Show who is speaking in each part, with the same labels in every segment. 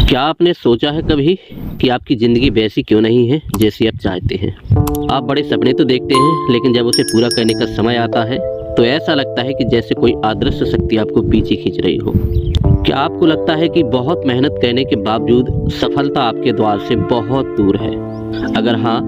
Speaker 1: क्या आपने सोचा है कभी कि आपकी ज़िंदगी वैसी क्यों नहीं है जैसी आप चाहते हैं। आप बड़े सपने तो देखते हैं, लेकिन जब उसे पूरा करने का समय आता है तो ऐसा लगता है कि जैसे कोई अदृश्य शक्ति आपको पीछे खींच रही हो। क्या आपको लगता है कि बहुत मेहनत करने के बावजूद सफलता आपके द्वार से बहुत दूर है? अगर हाँ,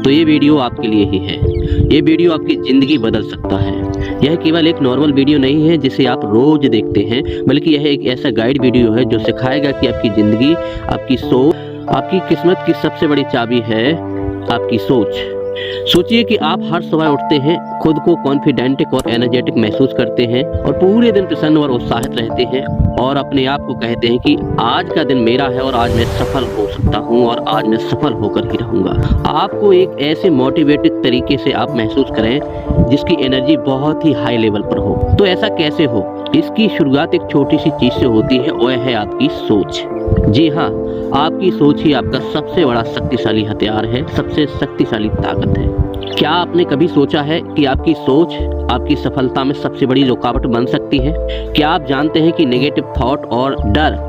Speaker 1: तो ये वीडियो आपके लिए ही है। ये वीडियो आपकी ज़िंदगी बदल सकता है। यह केवल एक नॉर्मल वीडियो नहीं है जिसे आप रोज देखते हैं, बल्कि यह एक ऐसा गाइड वीडियो है जो सिखाएगा कि आपकी ज़िंदगी, आपकी सोच, आपकी किस्मत की सबसे बड़ी चाबी है आपकी सोच। सोचिए कि आप हर सुबह उठते हैं, खुद को कॉन्फिडेंट और एनर्जेटिक महसूस करते हैं और पूरे दिन प्रसन्न और उत्साहित रहते हैं और अपने आप को कहते हैं कि आज का दिन मेरा है और आज मैं सफल हो सकता हूं और आज मैं सफल होकर ही रहूंगा। आपको एक ऐसे मोटिवेटेड तरीके से आप महसूस करें जिसकी एनर्जी बहुत ही हाई लेवल पर हो। तो ऐसा कैसे हो? इसकी शुरुआत एक छोटी सी चीज से होती है, वह है आपकी सोच। जी हाँ, आपकी सोच ही आपका सबसे बड़ा शक्तिशाली हथियार है, सबसे शक्तिशाली ताकत है। क्या आपने कभी सोचा है कि आपकी सोच आपकी सफलता में सबसे बड़ी रुकावट बन सकती है? क्या आप जानते हैं कि नेगेटिव थॉट और डर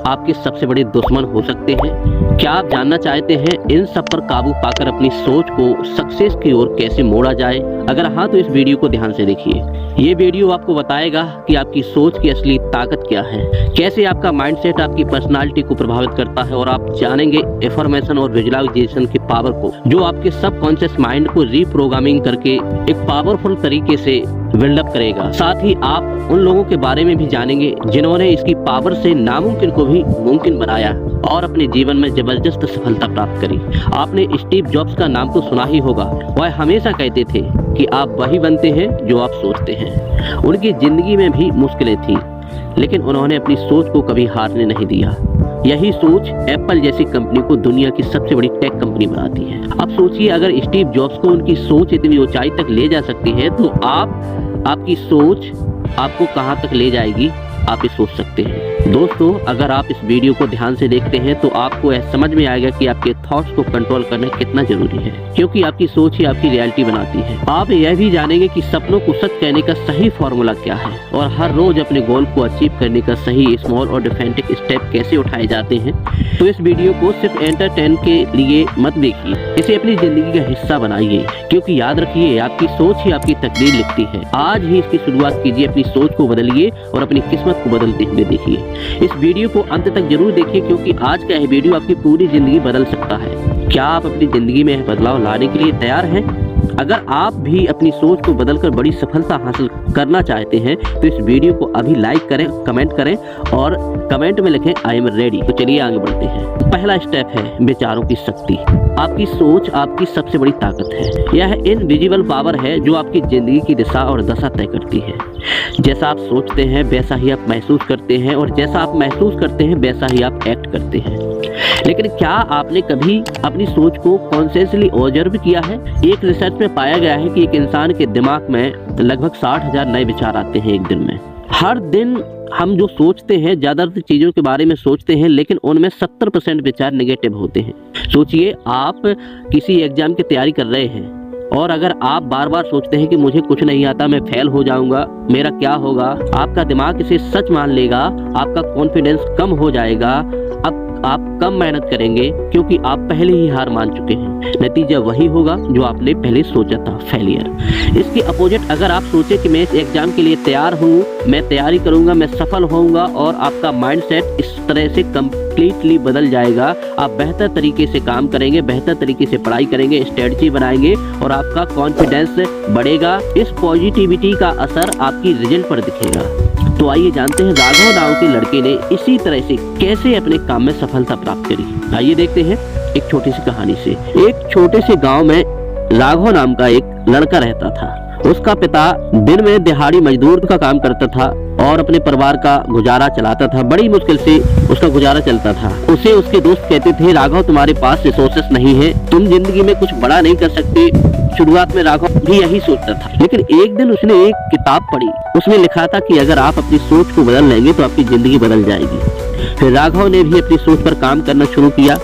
Speaker 1: आपके सबसे बड़े दुश्मन हो सकते हैं? क्या आप जानना चाहते हैं इन सब पर काबू पाकर अपनी सोच को सक्सेस की ओर कैसे मोड़ा जाए? अगर हाँ, तो इस वीडियो को ध्यान से देखिए। ये वीडियो आपको बताएगा कि आपकी सोच की असली ताकत क्या है, कैसे आपका माइंडसेट आपकी पर्सनालिटी को प्रभावित करता है, और आप जानेंगे एफर्मेशन और विजुअलाइजेशन की पावर को, जो आपके सबकॉन्शियस माइंड को रीप्रोग्रामिंग करके एक पावरफुल तरीके से बिल्डअप करेगा। साथ ही आप उन लोगों के बारे में भी जानेंगे जिन्होंने इसकी पावर से नामुमकिन को भी मुमकिन बनाया और अपने जीवन में जबरदस्त सफलता प्राप्त करी। आपने स्टीव जॉब्स का नाम तो सुना ही होगा। वह हमेशा कहते थे कि आप वही बनते हैं जो आप सोचते हैं। उनकी जिंदगी में भी मुश्किलें थी, लेकिन उन्होंने अपनी सोच को कभी हारने नहीं दिया। यही सोच एप्पल जैसी कंपनी को दुनिया की सबसे बड़ी टेक कंपनी बनाती है। अब सोचिए, अगर स्टीव जॉब्स को उनकी सोच इतनी ऊंचाई तक ले जा सकती है, तो आपकी सोच आपको कहां तक ले जाएगी, आप ये सोच सकते हैं। दोस्तों, अगर आप इस वीडियो को ध्यान से देखते हैं तो आपको यह समझ में आएगा कि आपके थॉट्स को कंट्रोल करना कितना जरूरी है, क्योंकि आपकी सोच ही आपकी रियलिटी बनाती है। आप यह भी जानेंगे कि सपनों को सच कहने का सही फॉर्मूला क्या है और हर रोज अपने गोल को अचीव करने का सही स्मॉल और डिफरेंट स्टेप कैसे उठाए जाते हैं। तो इस वीडियो को सिर्फ एंटरटेन के लिए मत देखिए, इसे अपनी जिंदगी का हिस्सा बनाइए, क्योंकि याद रखिए, आपकी सोच ही आपकी तकदीर लिखती है। आज ही इसकी शुरुआत कीजिए, अपनी सोच को बदलिए और अपनी किस्मत को बदलते हुए देखिए। इस वीडियो को अंत तक जरूर देखिए, क्योंकि आज का यह वीडियो आपकी पूरी जिंदगी बदल सकता है। क्या आप अपनी जिंदगी में बदलाव लाने के लिए तैयार हैं? अगर आप भी अपनी सोच को बदलकर बड़ी सफलता हासिल करना चाहते हैं तो इस वीडियो को अभी लाइक करें, कमेंट करें और कमेंट में लिखें आई एम रेडी। तो चलिए आगे बढ़ते हैं। पहला स्टेप है विचारों की शक्ति। आपकी सोच आपकी सबसे बड़ी ताकत है। यह इनविजिबल पावर है जो आपकी जिंदगी की दिशा और दशा तय करती है। जैसा आप सोचते हैं वैसा ही आप महसूस करते हैं, और जैसा आप महसूस करते हैं वैसा ही आप एक्ट करते हैं। लेकिन क्या आपने कभी अपनी सोच को कॉन्शियसली ऑब्जर्व किया है? एक रिसर्च में पाया गया है कि एक इंसान के दिमाग में लगभग 60,000 नए विचार आते हैं एक दिन में। हर दिन हम जो सोचते हैं, ज्यादातर चीजों के बारे में सोचते हैं, लेकिन उनमें 70% विचार नेगेटिव होते हैं। सोचिए, आप किसी एग्जाम की तैयारी कर रहे हैं और अगर आप बार बार सोचते हैं कि मुझे कुछ नहीं आता, मैं फेल हो जाऊंगा, मेरा क्या होगा, आपका दिमाग इसे सच मान लेगा, आपका कॉन्फिडेंस कम हो जाएगा, अब आप कम मेहनत करेंगे, क्योंकि आप पहले ही हार मान चुके हैं। नतीजा वही होगा जो आपने पहले सोचा था, फेलियर। इसके अपोजिट अगर आप सोचे कि मैं इस एग्जाम के लिए तैयार हूँ, मैं तैयारी करूंगा, मैं सफल होऊंगा, और आपका माइंडसेट इस तरह से कंप्लीटली बदल जाएगा। आप बेहतर तरीके से काम करेंगे, बेहतर तरीके से पढ़ाई करेंगे, स्ट्रेटजी बनाएंगे और आपका कॉन्फिडेंस बढ़ेगा। इस पॉजिटिविटी का असर आपकी रिजल्ट पर दिखेगा। तो आइए जानते हैं राघव नाम के लड़के ने इसी तरह से कैसे अपने काम में सफलता प्राप्त करी। आइए देखते हैं एक छोटी सी कहानी से। एक छोटे से गांव में राघव नाम का एक लड़का रहता था। उसका पिता दिन में दिहाड़ी मजदूर का काम करता था और अपने परिवार का गुजारा चलाता था। बड़ी मुश्किल से उसका गुजारा चलता था। उसे उसके दोस्त कहते थे, राघव तुम्हारे पास रिसोर्सेस नहीं है, तुम जिंदगी में कुछ बड़ा नहीं कर सकते। शुरुआत में राघव भी यही सोचता था, लेकिन एक दिन उसने एक किताब पढ़ी। उसमें लिखा था कि अगर आप अपनी सोच को बदल लेंगे तो आपकी जिंदगी बदल जाएगी। फिर राघव ने भी अपनी सोच पर काम करना शुरू किया।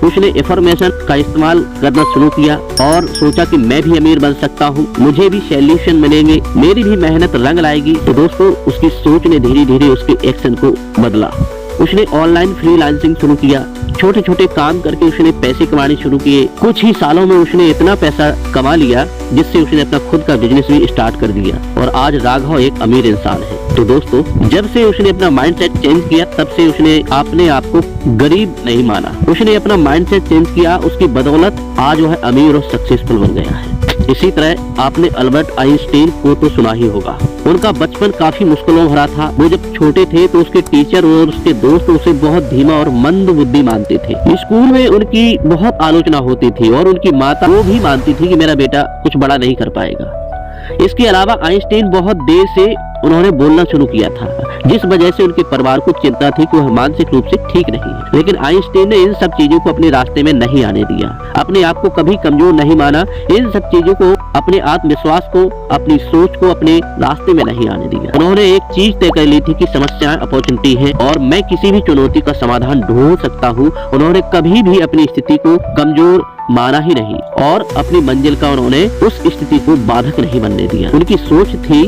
Speaker 1: उसने एफर्मेशन का इस्तेमाल करना शुरू किया और सोचा कि मैं भी अमीर बन सकता हूँ, मुझे भी सॉल्यूशन मिलेंगे, मेरी भी मेहनत रंग लाएगी। तो दोस्तों, उसकी सोच ने धीरे धीरे उसके एक्शन को बदला। उसने ऑनलाइन फ्रीलांसिंग शुरू किया, छोटे छोटे काम करके उसने पैसे कमाने शुरू किए। कुछ ही सालों में उसने इतना पैसा कमा लिया जिससे उसने अपना खुद का बिजनेस भी स्टार्ट कर दिया और आज राघव एक अमीर इंसान है। तो दोस्तों, जब से उसने अपना माइंडसेट चेंज किया तब से उसने अपने आप को गरीब नहीं माना। उसने अपना माइंडसेट चेंज किया, उसकी बदौलत आज वह अमीर और सक्सेसफुल बन गया है। इसी तरह आपने अल्बर्ट आइंस्टीन को तो सुना ही होगा। उनका बचपन काफी मुश्किलों भरा था। वो जब छोटे थे तो उसके टीचर और उसके दोस्त उसे बहुत धीमा और मंद बुद्धि मानते थे। स्कूल में उनकी बहुत आलोचना होती थी और उनकी माता वो भी मानती थी कि मेरा बेटा कुछ बड़ा नहीं कर पाएगा। इसके अलावा आइंस्टीन बहुत देर से उन्होंने बोलना शुरू किया था, जिस वजह से उनके परिवार को चिंता थी कि वह मानसिक रूप से ठीक नहीं है। लेकिन आइंस्टीन ने इन सब चीजों को अपने रास्ते में नहीं आने दिया, अपने आप को कभी कमजोर नहीं माना, इन सब चीजों को, अपने आत्मविश्वास को, अपनी सोच को अपने रास्ते में नहीं आने दिया। उन्होंने एक चीज तय कर ली थी कि समस्याएं अपॉर्चुनिटी है और मैं किसी भी चुनौती का समाधान ढूंढ सकता हूँ। उन्होंने कभी भी अपनी स्थिति को कमजोर माना ही नहीं और अपनी मंजिल का उन्होंने उस स्थिति को बाधक नहीं बनने दिया। उनकी सोच थी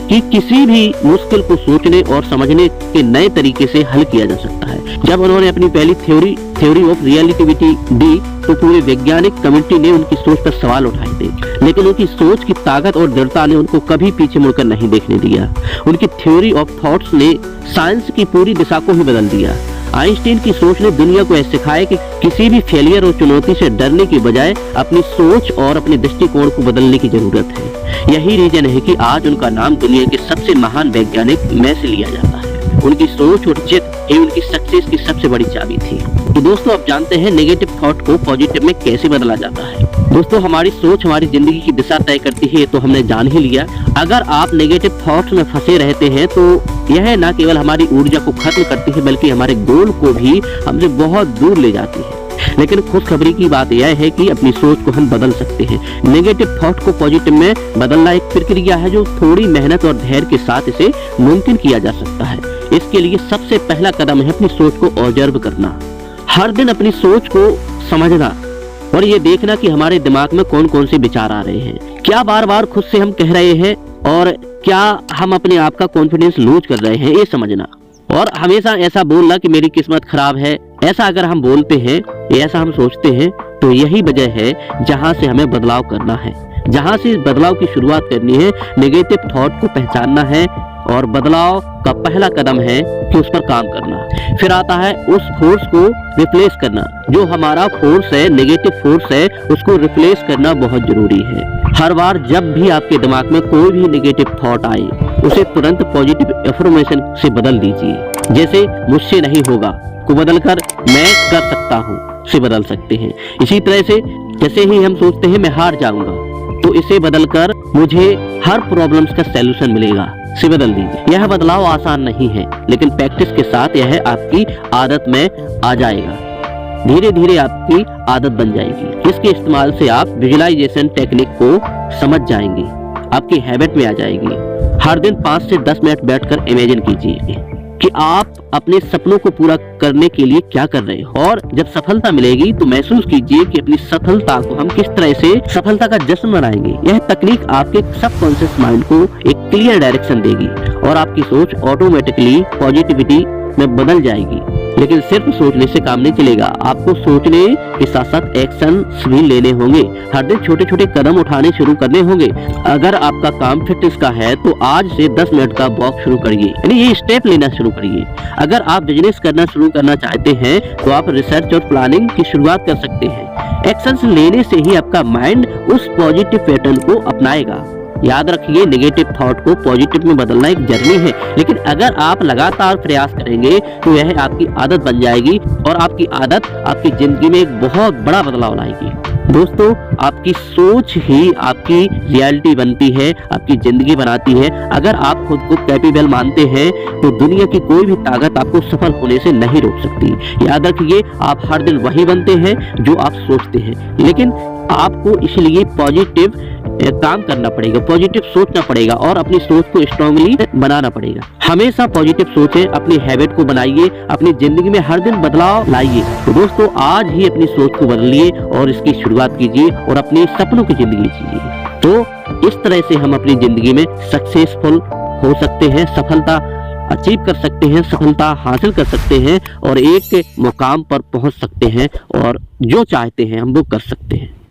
Speaker 1: कि किसी भी मुश्किल को सोचने और समझने के नए तरीके से हल किया जा सकता है। जब उन्होंने अपनी पहली थ्योरी ऑफ रियलिटिविटी दी तो पूरी वैज्ञानिक कम्युनिटी ने उनकी सोच पर सवाल उठाए थे, लेकिन उनकी सोच की ताकत और दृढ़ता ने उनको कभी पीछे मुड़कर नहीं देखने दिया। उनकी थ्योरी ऑफ थॉट्स ने साइंस की पूरी दिशा को ही बदल दिया। आइंस्टीन की सोच ने दुनिया को ऐसे सिखाया कि किसी भी फेलियर और चुनौती से डरने की बजाय अपनी सोच और अपने दृष्टिकोण को बदलने की जरूरत है। यही रीजन है कि आज उनका नाम दुनिया के सबसे महान वैज्ञानिक में से लिया जाता है। उनकी सोच और जिद ही उनकी सक्सेस की सबसे बड़ी चाबी थी। तो दोस्तों, आप जानते हैं नेगेटिव थॉट को पॉजिटिव में कैसे बदला जाता है। दोस्तों, हमारी सोच हमारी जिंदगी की दिशा तय करती है, तो हमने जान ही लिया। अगर आप नेगेटिव थॉट्स में फंसे रहते हैं तो यह न केवल हमारी ऊर्जा को खत्म करती है बल्कि हमारे गोल को भी हमसे बहुत दूर ले जाती है। लेकिन खुशखबरी की बात यह है कि अपनी सोच को हम बदल सकते हैं। नेगेटिव थॉट को पॉजिटिव में बदलना एक प्रक्रिया है जो थोड़ी मेहनत और धैर्य के साथ इसे मुमकिन किया जा सकता है। इसके लिए सबसे पहला कदम है अपनी सोच को ऑब्जर्व करना। हर दिन अपनी सोच को समझना और ये देखना कि हमारे दिमाग में कौन कौन से विचार आ रहे हैं, क्या बार बार खुद से हम कह रहे हैं और क्या हम अपने आप का कॉन्फिडेंस लूज कर रहे हैं, ये समझना। और हमेशा ऐसा बोलना कि मेरी किस्मत खराब है, ऐसा अगर हम बोलते हैं, ऐसा हम सोचते हैं, तो यही वजह है जहां से हमें बदलाव करना है, जहां से बदलाव की शुरुआत करनी है। नेगेटिव थॉट को पहचानना है और बदलाव का पहला कदम है कि उस पर काम करना। फिर आता है उस फोर्स को रिप्लेस करना। जो हमारा फोर्स है, नेगेटिव फोर्स है, उसको रिप्लेस करना बहुत जरूरी है। हर बार जब भी आपके दिमाग में कोई भी नेगेटिव थॉट आए, उसे तुरंत पॉजिटिव अफर्मेशन से बदल दीजिए। जैसे मुझसे नहीं होगा को बदलकर मैं कर सकता हूँ से बदल सकते हैं। इसी तरह से जैसे ही हम सोचते हैं मैं हार जाऊंगा, तो इसे बदलकर मुझे हर प्रॉब्लम्स का सलूशन मिलेगा से बदल दीजिए। यह बदलाव आसान नहीं है, लेकिन प्रैक्टिस के साथ यह आपकी आदत में आ जाएगा। धीरे धीरे आपकी आदत बन जाएगी। इसके इस्तेमाल से आप विजुअलाइजेशन टेक्निक को समझ जाएंगे, आपकी हैबिट में आ जाएगी। हर दिन 5 से 10 मिनट बैठकर इमेजिन कीजिए कि आप अपने सपनों को पूरा करने के लिए क्या कर रहे हो, और जब सफलता मिलेगी तो महसूस कीजिए कि अपनी सफलता को हम किस तरह से सफलता का जश्न मनाएंगे। यह तकनीक आपके सबकॉन्शियस माइंड को एक क्लियर डायरेक्शन देगी और आपकी सोच ऑटोमेटिकली पॉजिटिविटी में बदल जाएगी। लेकिन सिर्फ सोचने से काम नहीं चलेगा, आपको सोचने के साथ साथ एक्शन भी लेने होंगे। हर दिन छोटे छोटे कदम उठाने शुरू करने होंगे। अगर आपका काम फिटनेस का है तो आज से 10 मिनट का वॉक शुरू करिए, यानी ये स्टेप लेना शुरू करिए। अगर आप बिजनेस करना शुरू करना चाहते हैं तो आप रिसर्च और प्लानिंग की शुरुआत कर सकते हैं। एक्शन लेने से ही आपका माइंड उस पॉजिटिव पैटर्न को अपनाएगा। याद रखिए, नेगेटिव थॉट को पॉजिटिव में बदलना एक जर्नी है, लेकिन अगर आप लगातार प्रयास करेंगे तो यह आपकी आदत बन जाएगी और आपकी आदत आपकी जिंदगी में एक बहुत बड़ा बदलाव लाएगी। दोस्तों, आपकी सोच ही आपकी रियलिटी बनती है, आपकी जिंदगी बनाती है। अगर आप खुद को कैपेबल मानते हैं तो दुनिया की कोई भी ताकत आपको सफल होने से नहीं रोक सकती। याद रखिए, आप हर दिन वही बनते हैं जो आप सोचते हैं, लेकिन आपको इसलिए पॉजिटिव काम करना पड़ेगा, पॉजिटिव सोचना पड़ेगा और अपनी सोच को स्ट्रांगली बनाना पड़ेगा। हमेशा पॉजिटिव सोचें, अपनी हैबिट को बनाइए, अपनी जिंदगी में हर दिन बदलाव लाइए। तो दोस्तों, आज ही अपनी सोच को बदलिए और इसकी शुरुआत कीजिए और अपने सपनों की जिंदगी जीजिए। तो इस तरह से हम अपनी जिंदगी में सक्सेसफुल हो सकते हैं, सफलता अचीव कर सकते हैं, सफलता हासिल कर सकते हैं और एक मुकाम पर पहुंच सकते हैं और जो चाहते हैं हम वो कर सकते हैं।